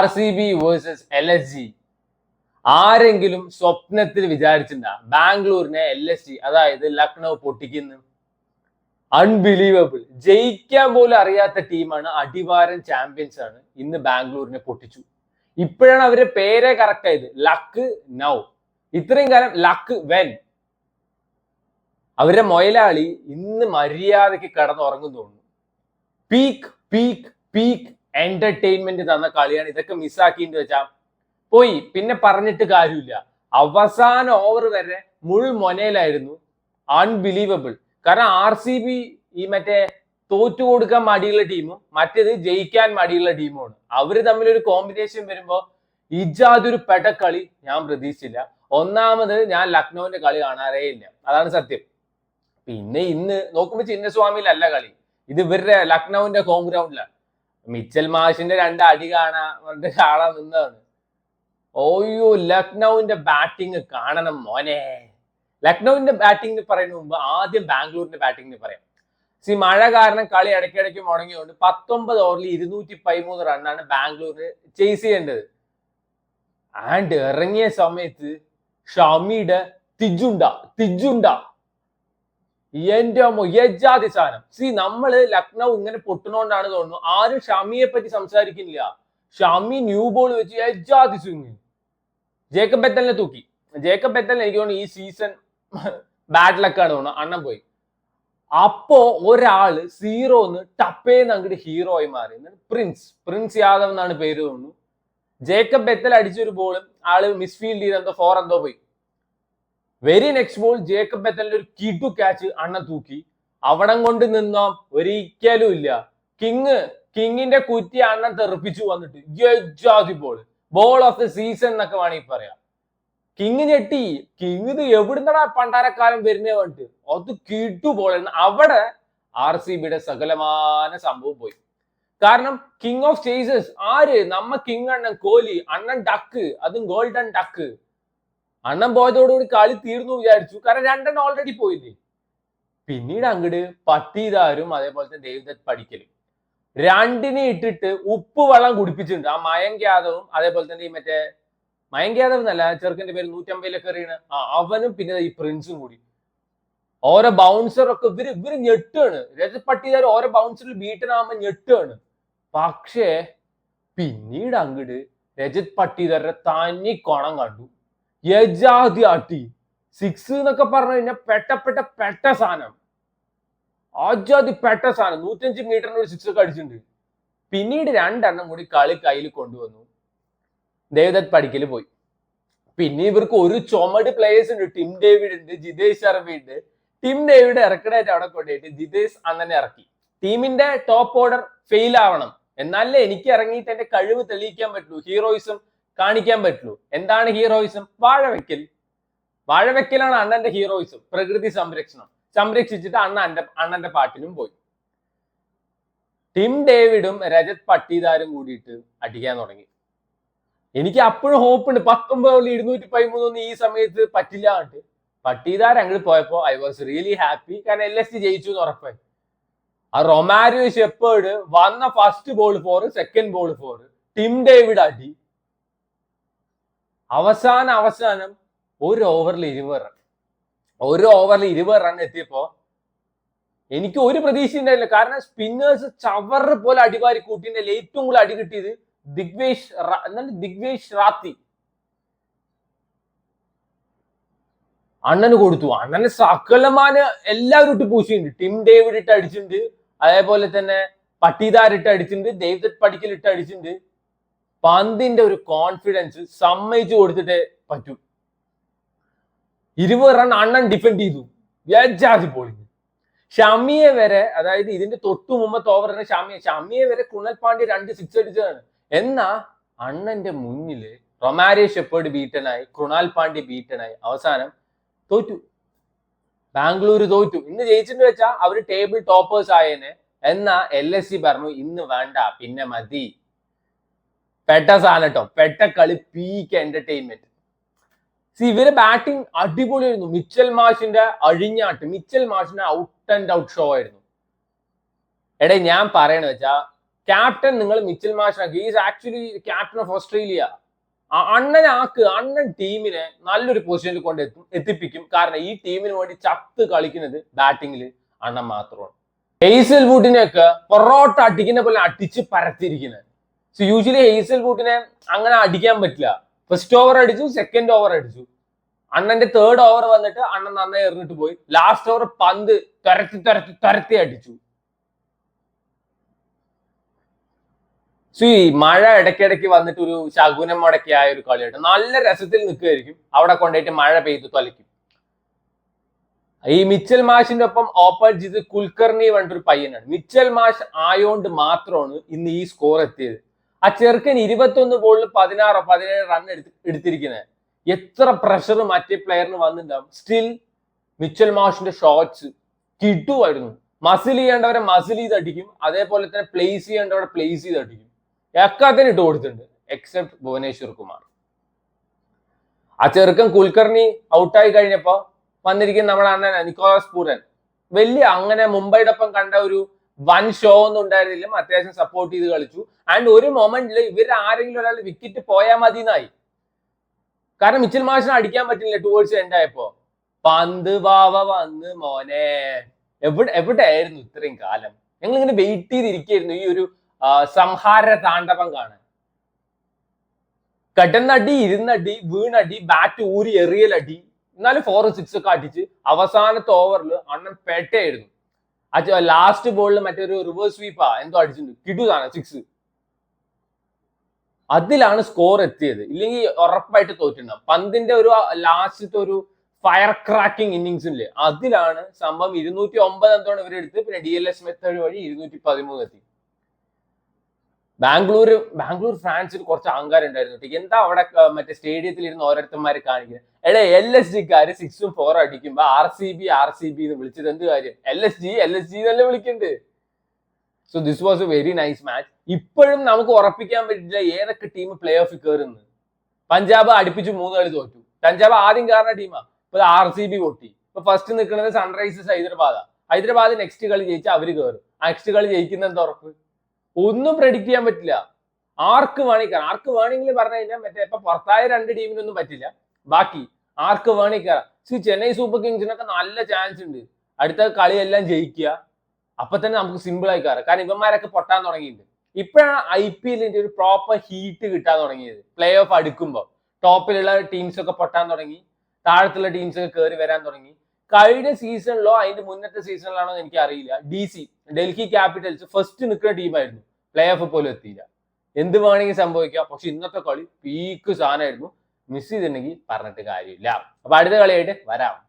RCB versus LSG. ആരെങ്കിലും സ്വപ്നത്തിൽ വിചാരിച്ചിട്ടുണ്ടാ ബാംഗ്ലൂരിനെ LSG അതായത് ലക്നൗ പൊട്ടിക്കുന്നു? അൺബിലീവബിൾ. ജയിക്കാൻ പോലും അറിയാത്ത ടീമാണ്, അടിവാരൻ ചാമ്പ്യൻസ് ആണ്. ഇന്ന് ബാംഗ്ലൂരിനെ പൊട്ടിച്ചു. ഇപ്പോഴാണ് അവരുടെ പേരെ കറക്റ്റ് ആയത്, ലക്ക് നൗ. ഇത്രയും കാലം ലക്ക് വെൻ. അവരുടെ മൊയലാളി ഇന്ന് മര്യാദയ്ക്ക് കിടന്നുറങ്ങുന്നു തോന്നുന്നു. പീക്ക് പീക്ക് പീക്ക് എന്റർടൈൻമെന്റ് തന്ന കളിയാണ്. ഇതൊക്കെ മിസ്സാക്കിന്ന് വെച്ചാൽ പോയി, പിന്നെ പറഞ്ഞിട്ട് കാര്യമില്ല. അവസാന ഓവർ വരെ മുൾ മൊനയിലായിരുന്നു. അൺബിലീവബിൾ. കാരണം RCB ഈ മറ്റേ തോറ്റു കൊടുക്കാൻ മടിയുള്ള ടീമും മറ്റേത് ജയിക്കാൻ മടിയുള്ള ടീമുമാണ്. അവര് തമ്മിലൊരു കോമ്പിനേഷൻ വരുമ്പോ ഇജാതൊരു പെടക്കളി ഞാൻ പ്രതീക്ഷിച്ചില്ല. ഒന്നാമത് ഞാൻ ലക്നൌവിന്റെ കളി കാണാറേ ഇല്ല, അതാണ് സത്യം. പിന്നെ ഇന്ന് നോക്കുമ്പോ ചിന്നസ്വാമിയിലല്ല കളി, ഇത് ഇവരുടെ ലക്നൌവിന്റെ ഹോം ഗ്രൗണ്ടിലാണ്. മിച്ചൽ മാഷിന്റെ അടി കാണാൻ നിന്നതാണ്. ഓയ്യോ, ലക്നൌവിന്റെ ബാറ്റിംഗ് കാണണം മോനെ. ലക്നൌവിന്റെ ബാറ്റിംഗ് പറയുന്ന മുമ്പ് ആദ്യം ബാംഗ്ലൂരിന്റെ ബാറ്റിംഗ് പറയാം. മഴ കാരണം കളി ഇടയ്ക്കിടയ്ക്ക് മുടങ്ങിയോണ്ട് 19 ഓവറിൽ 213 റണ്ണാണ് ബാംഗ്ലൂരിന് ചേസ് ചെയ്യേണ്ടത്. ആൻഡ് ഇറങ്ങിയ സമയത്ത് ഷമിയുടെ തിജുണ്ട എന്റെ യജാതി സാധനം. നമ്മള് ലക്നൗ ഇങ്ങനെ പൊട്ടുന്നോണ്ടാണ് തോന്നുന്നു ആരും ഷമിയെ പറ്റി സംസാരിക്കുന്നില്ല. ഷമി ന്യൂ ബോൾ വെച്ച് യജാതി സ്വിങ്. ജേക്കബ് ബെത്തലിനെ തൂക്കി. ജേക്കബ് ബെത്തൽ എനിക്ക് തോന്നുന്നു ഈ സീസൺ ബാഡ് ലക്കാണ് തോന്നുന്നു, അണ്ണൻ പോയി. അപ്പോ ഒരാള് 0 ടപ്പേന്ന് അങ്ങോട്ട് ഹീറോ ആയി മാറി. പ്രിൻസ് യാദവ് എന്നാണ് പേര് തോന്നുന്നു. ജേക്കബ് ബെത്തൽ അടിച്ചൊരു ബോളും ആള് മിസ്ഫീൽഡ് ചെയ്ത് എന്തോ 4 എന്തോ പോയി. വെരി നെക്സ്റ്റ് ബോൾ ജേക്കബ് ബെത്തലിന്റെ ഒരു കിഡു ക്യാച്ച് അണ്ണൻ തൂക്കി. അവിടം കൊണ്ട് നിന്നോ ഒരിക്കലും ഇല്ല. കിങ്ങിന്റെ കുറ്റി അണ്ണൻ തെറിപ്പിച്ചു വന്നിട്ട് ജഡ്ജാതി ബോൾ ഓഫ് ദ സീസൺ എന്നൊക്കെ വേണമെങ്കിൽ പറയാം. കിങ് ഞെട്ടി. കിങ് ഇത് എവിടുന്നടാ പണ്ടാരക്കാലം വരുന്നേ പറഞ്ഞിട്ട് അത് കിട്ടു ബോൾ. അവിടെ RCBയുടെ സകലമാന സംഭവം പോയി. കാരണം കിങ് ഓഫ് ചേസേഴ്സ് ആര്? നമ്മ കിങ് അണ്ണൻ കോഹ്ലി. അണ്ണൻ ഡക്ക്, അതും ഗോൾഡൻ ഡക്ക്. അണ്ണൻ പോയതോടുകൂടി കളി തീർന്നു വിചാരിച്ചു, കാരണം 2 ഓൾറെഡി പോയില്ലേ. പിന്നീട് അങ്ങോട്ട് പട്ടീദാരും അതേപോലെ തന്നെ ദേവ്ദത്ത് പടിക്കലും രണ്ടിനെ ഇട്ടിട്ട് ഉപ്പ് വെള്ളം കുടിപ്പിച്ചിട്ടുണ്ട്. ആ മയങ്ക് യാദവും അതേപോലെ തന്നെ ഈ മറ്റേ മയങ്ക് യാദവ് എന്നല്ല ചെറുക്കന്റെ പേര് 150 എറിയണ് അവനും പിന്നെ ഈ പ്രിൻസും കൂടി ഓരോ ബൗൺസറൊക്കെ ഇവര് ഞെട്ടാണ്. രജത് പട്ടീദാർ ഓരോ ബൗൺസറിൽ ബീറ്റനാകുമ്പോ ഞെട്ടാണ്. പക്ഷേ പിന്നീട് അങ്ങോട്ട് രജത് പട്ടീദാരുടെ തനി കോണം കണ്ടു. യജാതി അട്ടി 6 എന്നൊക്കെ പറഞ്ഞു കഴിഞ്ഞാൽ പെട്ട സാധനം. ആജാതി പെട്ട സാധനം. 105 മീറ്ററിന് ഒരു 6 ഒക്കെ അടിച്ചിട്ടുണ്ട്. പിന്നീട് 2 എണ്ണം കൂടി കളി കയ്യിൽ കൊണ്ടുവന്നു. ദേവദത്ത് പടിക്കൽ പോയി. പിന്നെ ഇവർക്ക് ഒരു ചുമട് പ്ലേയേഴ്സ് ഉണ്ട്. ടിം ഡേവിഡ് ഉണ്ട്, ജിതേഷ് ശർമ്മ ഉണ്ട്. ടിം ഡേവിഡ് ഇറക്കണായിട്ട് അവിടെ കൊണ്ടുപോയിട്ട് ജിതേഷ് അണ്ണനെ ഇറക്കി. ടീമിന്റെ ടോപ്പ് ഓർഡർ ഫെയിൽ ആവണം, എന്നാലേ എനിക്ക് ഇറങ്ങിയിട്ട് എന്റെ കഴിവ് തെളിയിക്കാൻ പറ്റുള്ളൂ, ഹീറോയിസം കാണിക്കാൻ പറ്റുള്ളൂ. എന്താണ് ഹീറോയിസം? വാഴവെക്കലാണ് അണ്ണന്റെ ഹീറോയിസം. പ്രകൃതി സംരക്ഷിച്ചിട്ട് അണ്ണന്റെ പാട്ടിനും പോയി. ടിം ഡേവിഡും രജത് പട്ടീദാരും കൂടിയിട്ട് അടിക്കാൻ തുടങ്ങി. എനിക്ക് അപ്പോഴും ഹോപ്പ് ഉണ്ട് 19 ഓവറിൽ 213 ഈ സമയത്ത് പറ്റില്ല എന്നിട്ട്. പട്ടീദാർ അങ്ങോട്ട് പോയപ്പോ ഐ വാസ് റിയലി ഹാപ്പി, കാരണം LSG ജയിച്ചു എന്ന് ഉറപ്പായി. ആ റൊമാരിയോ ഷെപ്പേർഡ് വന്ന first ball 4, second ball 4, Tim David അടി. അവസാനം ഒരു ഓവറിൽ 20 റൺ എത്തിയപ്പോ എനിക്ക് ഒരു പ്രതീക്ഷ ഉണ്ടായില്ല. കാരണം സ്പിന്നേഴ്സ് ചവറ് പോലെ അടിവാരി കൂട്ടിന്റെ ഏറ്റവും കൂടുതൽ അടി കിട്ടിയത് ദിഗ്വേഷ് റാത്തി അണ്ണന് കൊടുത്തു. അണ്ണന് സകലമാന എല്ലാവരും ഇട്ട് പൂശിയുണ്ട്. ടിം ഡേവിഡ് ഇട്ട് അടിച്ചിട്ടുണ്ട്, അതേപോലെ തന്നെ പട്ടീദാർ ഇട്ട് അടിച്ചിട്ടുണ്ട്, ദേവദത്ത് പടിക്കൽ ഇട്ട് അടിച്ചിട്ടുണ്ട്. പന്തിന്റെ ഒരു കോൺഫിഡൻസ് സമ്മതിച്ചു കൊടുത്തിട്ടേ പറ്റൂ. 20 റൺ അണ്ണൻ ഡിഫെൻഡ് ചെയ്തു. യജാതി ബോളിങ്. ഷമിയെ വരെ, അതായത് ഇതിന്റെ തൊട്ടു മുമ്പത്തെ ഓവറിന് ഷമിയെ വരെ കൃണാൽ പാണ്ഡ്യ 2 6 അടിച്ചതാണ്. എന്നാ അണ്ണന്റെ മുന്നില് റൊമാരിയോ ഷെപ്പേർഡ് ബീറ്റനായി, കൃണാൽ പാണ്ഡ്യ ബീറ്റനായി. അവസാനം തോറ്റു. ബാംഗ്ലൂർ തോറ്റു. ഇന്ന് ജയിച്ചിട്ട് വെച്ചാ അവര് ടേബിൾ ടോപ്പേഴ്സ് ആയേനെ. എന്നാ LSG പറഞ്ഞു ഇന്ന് വേണ്ട, പിന്നെ മതി. പെട്ട സാധനം കേട്ടോ, പെട്ട കളി, പീക്ക് എന്റർടൈൻമെന്റ്. ഇവര് ബാറ്റിംഗ് അടിപൊളിയായിരുന്നു. മിച്ചൽ മാഷിന്റെ ഔട്ട് ആൻഡ് ഔട്ട് ഷോ ആയിരുന്നു. എടേ ഞാൻ പറയണ വെച്ചാ ക്യാപ്റ്റൻ നിങ്ങൾ മിച്ചൽ മാഷാക്കി. Is actually captain of Australia. അണ്ണൻ ടീമിനെ നല്ലൊരു പൊസിഷനിൽ കൊണ്ട് എത്തിപ്പിക്കും. കാരണം ഈ ടീമിന് വേണ്ടി ചത്ത് കളിക്കുന്നത് ബാറ്റിങ്ങിൽ അണ്ണൻ മാത്രമാണ്. ഹെയ്സൽ വുഡിനെയൊക്കെ പൊറോട്ട അടിക്കുന്ന പോലെ അടിച്ച് പരത്തിയിരിക്കുന്നത്. സോ യൂഷ്വലി ഹെയ്സൽ വുഡിനെ അങ്ങനെ അടിക്കാൻ പറ്റില്ല. ഫസ്റ്റ് ഓവർ അടിച്ചു, സെക്കൻഡ് ഓവർ അടിച്ചു. അണ്ണന്റെ തേർഡ് ഓവർ വന്നിട്ട് അണ്ണൻ നന്നായി എറിഞ്ഞിട്ട് പോയി. ലാസ്റ്റ് ഓവർ പന്ത് തുരത്തി അടിച്ചു. സോ ഈ മഴ ഇടയ്ക്കിടയ്ക്ക് വന്നിട്ട് ഒരു ശകുനം മുടക്കിയായ ഒരു കളിയായിട്ട് നല്ല രസത്തിൽ നിൽക്കുകയായിരിക്കും. അവിടെ കൊണ്ടുപോയിട്ട് മഴ പെയ്ത് തൊലയ്ക്കും. ഈ മിച്ചൽ മാഷിന്റെ ഒപ്പം ഓപ്പോസിറ്റ് കുൽക്കർണി പറഞ്ഞൊരു പയ്യനാണ്. മിച്ചൽ മാഷ് ആയോണ്ട് മാത്രമാണ് ഇന്ന് ഈ സ്കോർ എത്തിയത്. ആ ചെറുക്കൻ 21 ബോളിൽ 16-17 റൺ എടുത്തിരിക്കുന്നത്. എത്ര പ്രഷർ മറ്റേ പ്ലെയറിന് വന്നിട്ടുണ്ടാവും. സ്റ്റിൽ മിച്ചൽ മാഷിന്റെ ഷോട്ട്സ് കിട്ടുമായിരുന്നു. മസിൽ ചെയ്യേണ്ടവരെ മസിൽ ചെയ്ത് അടിക്കും, അതേപോലെ തന്നെ പ്ലേസ് ചെയ്യേണ്ടവരെ പ്ലേസ് ചെയ്ത് അടിക്കും. എക്കാത്തിന് ഇട്ട് കൊടുത്തിട്ടുണ്ട് എക്സെപ്റ്റ് ഭുവനേശ്വർ കുമാർ. ആ ചെറുക്കൻ കുൽക്കർണി ഔട്ടായി കഴിഞ്ഞപ്പോ വന്നിരിക്കുന്ന നമ്മുടെ അണ്ണൻ നിക്കോളാസ് പൂരൻ വലിയ അങ്ങനെ മുംബൈയുടെ ഒപ്പം കണ്ട ഒരു വൺ ഷോ ഒന്നും ഉണ്ടായിരുന്നില്ല. അത്യാവശ്യം സപ്പോർട്ട് ചെയ്ത് കളിച്ചു. ആൻഡ് ഒരു മൊമെന്റിൽ ഇവര് ആരെങ്കിലും ഒരാൾ വിക്കറ്റ് പോയാൽ മതി എന്നായി. കാരണം മിച്ചൽ മാഷിനെ അടിക്കാൻ പറ്റില്ല. ടുവേർഡ്സ് എൻഡ് ആയപ്പോ പന്ത് വാവ വന്ന് മോനെ എവിടെയായിരുന്നു ഇത്രയും കാലം? ഞങ്ങൾ ഇങ്ങനെ വെയിറ്റ് ചെയ്തിരിക്കുകയായിരുന്നു ഈ ഒരു സംഹാര താണ്ഡവം കാണാൻ. കടന്നടി, ഇരുന്നടി, വീണടി, ബാറ്റ് ഊരി എറിയലടി, എന്നാലും 4-6 ഒക്കെ അടിച്ച് അവസാനത്തെ ഓവറിൽ അണ്ണൻ പെട്ടയായിരുന്നു. ലാസ്റ്റ് ബോളിൽ മറ്റൊരു റിവേഴ്സ് സ്വീപ്പാ എന്തോ അടിച്ചിട്ടുണ്ട്, കിട്ടുതാണ് 6. അതിലാണ് സ്കോർ എത്തിയത്. ഇല്ലെങ്കിൽ ഉറപ്പായിട്ട് തോറ്റിട്ടുണ്ടാവും. പന്തിന്റെ ഒരു ലാസ്റ്റത്തെ ഒരു ഫയർ ക്രാക്കിംഗ് ഇന്നിങ്സ് ഇല്ലേ, അതിലാണ് സംഭവം. 209 എന്തോണ് ഇവരെടുത്ത്. പിന്നെ DLS മെത്തേഡ് വഴി 213 എത്തി. ബാംഗ്ലൂർ ഫ്രാൻസിൽ കുറച്ച് അഹങ്കാരം ഉണ്ടായിരുന്നു. എന്താ അവിടെ മറ്റേ സ്റ്റേഡിയത്തിൽ ഇരുന്ന് ഓരോരുത്തന്മാരെ കാണിക്കുന്നത്? LSG-ക്കാര് 6ഉം 4ഉം അടിക്കുമ്പോ RCB എന്ന് വിളിച്ചത് എന്ത് കാര്യം? LSG എന്നല്ലേ വിളിക്കണ്ട്. So this was A very nice match. ഇപ്പോഴും നമുക്ക് ഉറപ്പിക്കാൻ പറ്റില്ല ഏതൊക്കെ ടീം പ്ലേ ഓഫ് കയറുന്നു. പഞ്ചാബ് അടുപ്പിച്ച് 3 കളി തോറ്റു. പഞ്ചാബ് ആദ്യം കയറുന്ന ടീമാ. ഇപ്പൊ RCB പൊട്ടി. ഇപ്പൊ ഫസ്റ്റ് നിൽക്കുന്നത് സൺറൈസേഴ്സ് ഹൈദരാബാദ് നെക്സ്റ്റ് കളി ജയിച്ചാൽ അവര് കയറും. നെക്സ്റ്റ് കളി ജയിക്കുന്ന എന്താ ഉറപ്പ്? ഒന്നും പ്രെഡിക്ട് ചെയ്യാൻ പറ്റില്ല. ആർക്ക് വേണമെങ്കിൽ പറഞ്ഞു കഴിഞ്ഞാൽ മറ്റേ ഇപ്പൊ പുറത്തായ 2 ടീമിനൊന്നും പറ്റില്ല. ബാക്കി ആർക്ക് വേണമെങ്കിൽ കയറാം. ചെന്നൈ സൂപ്പർ കിങ്സിനൊക്കെ നല്ല ചാൻസ് ഉണ്ട് അടുത്ത കളിയെല്ലാം ജയിക്കുക. അപ്പൊ തന്നെ നമുക്ക് സിമ്പിൾ ആയി കയറാം. കാരണം ഇവന്മാരൊക്കെ പൊട്ടാൻ തുടങ്ങിയിട്ടുണ്ട്. ഇപ്പോഴാണ് IPLന്റെ ഒരു പ്രോപ്പർ ഹീറ്റ് കിട്ടാൻ തുടങ്ങിയത്. പ്ലേ ഓഫ് അടുക്കുമ്പോൾ ടോപ്പിലുള്ള ടീംസ് ഒക്കെ പൊട്ടാൻ തുടങ്ങി, താഴത്തുള്ള ടീംസ് ഒക്കെ കയറി വരാൻ തുടങ്ങി. കഴിഞ്ഞ സീസണിലോ അതിന്റെ മുന്നത്തെ സീസണിലാണോ എന്ന് എനിക്ക് അറിയില്ല, ഡൽഹി ക്യാപിറ്റൽസ് ഫസ്റ്റ് നിൽക്കുന്ന ടീമായിരുന്നു. പ്ലേ ഓഫ് പോലും എത്തിയില്ല. എന്ത് വേണമെങ്കിൽ സംഭവിക്കാം. പക്ഷെ ഇന്നത്തെ കളി പീക്ക് സാധനമായിരുന്നു. മിസ് ചെയ്തിട്ടുണ്ടെങ്കിൽ പറഞ്ഞിട്ട് കാര്യമില്ല. അപ്പൊ അടുത്ത കളിയായിട്ട് വരാം.